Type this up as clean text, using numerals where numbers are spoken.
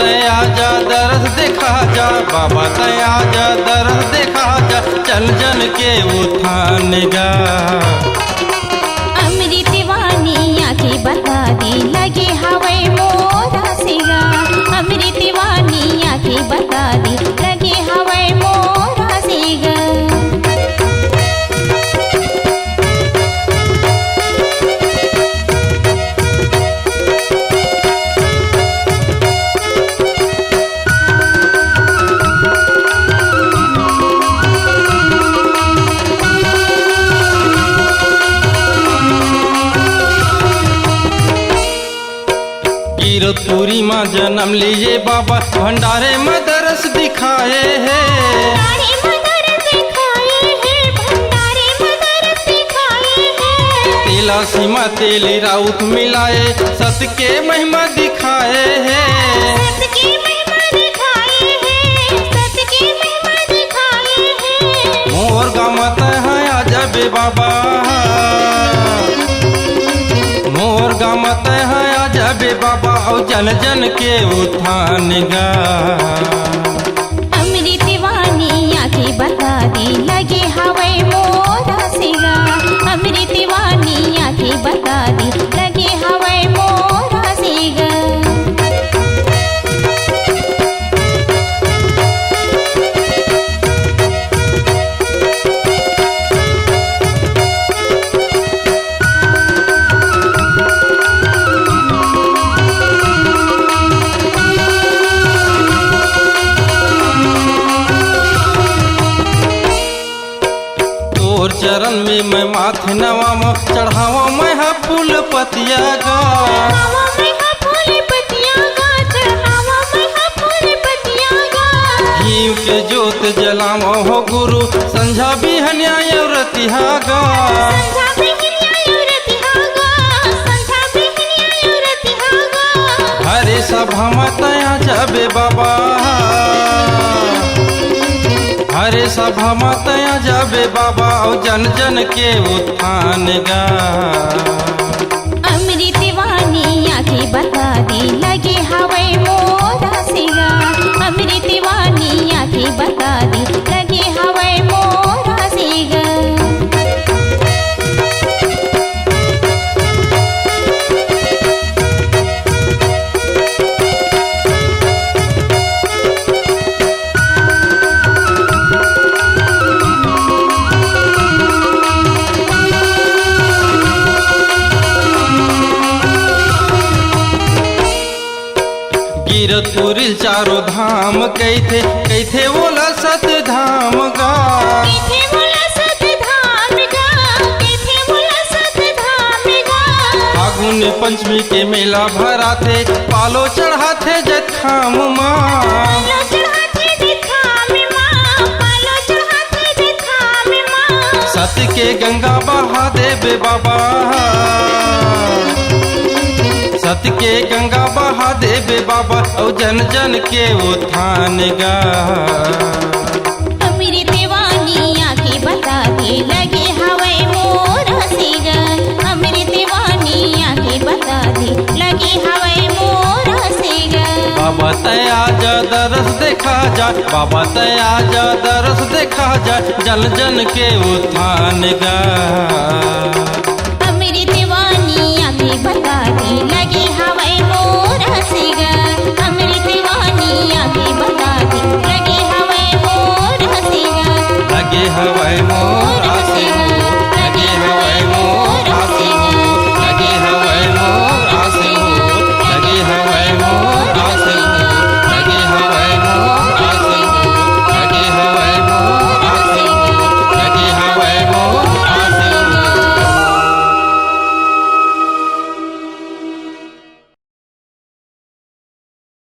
तया जा दरस दिखा जा, बाबा तया जा दरस दिखा जा, चल जन के उत्थान गा। अमृत वाणी आंखें बता दी लगे हवे मोरा सिगा, अमृत वाणी आंखें बता दी लगे हवे मोरा सिगा। कीरतपुरी माँ जन्म लिए बाबा, भंडारे में दरस दिखाए है। तेला सीमा तेली राउत मिलाए, सत के महिमा दिखाए है। मोर गामत है आजबे बाबा, मोर गामत है आजबे बाबा, और जन जन के उत्थान गा। अमृत वाणी आंखें बता दी लगे हवे मोरा सिगा, अमृत वाणी आंखें बता दी लगे हवे मोरा सिगा। चरण में मैं माथे नवाम, चढ़ावा मैं हा फूल पतिया गा। घीव के जोत जलावा हो गुरु, संझा बिहनिया रतिहा गा। हरे सभा में तया जाबे बाबा, हरे सभा में तया जाबे बाबा, और जन जन के उत्थान गा। अमृत वाणी आंखें बता दी लगे हवे मोरा सिगा, अमृत वाणी आंखें बता दी लगे हवे मोरा सिगा। कीरतपुरी चारों धाम कैथे कैथे बोला सत धाम गा। फागुन पंचमी के मेला भराथे, पालो चढ़ाथे जखाम माँ। सत के गंगा बहा देबे बाबा, सत के गंगा बहा देबे बाबा, और जन जन के उत्थान गा। अमृत वाणी आंखें बता दी लगे हवे मोरा सिगा, अमृत वाणी आंखें बता दी लगे हवे मोरा सिगा। बाबा तया जा दरस देखा जा, बाबा तया जा दरस देखा जा, जन जन के उत्थान गा।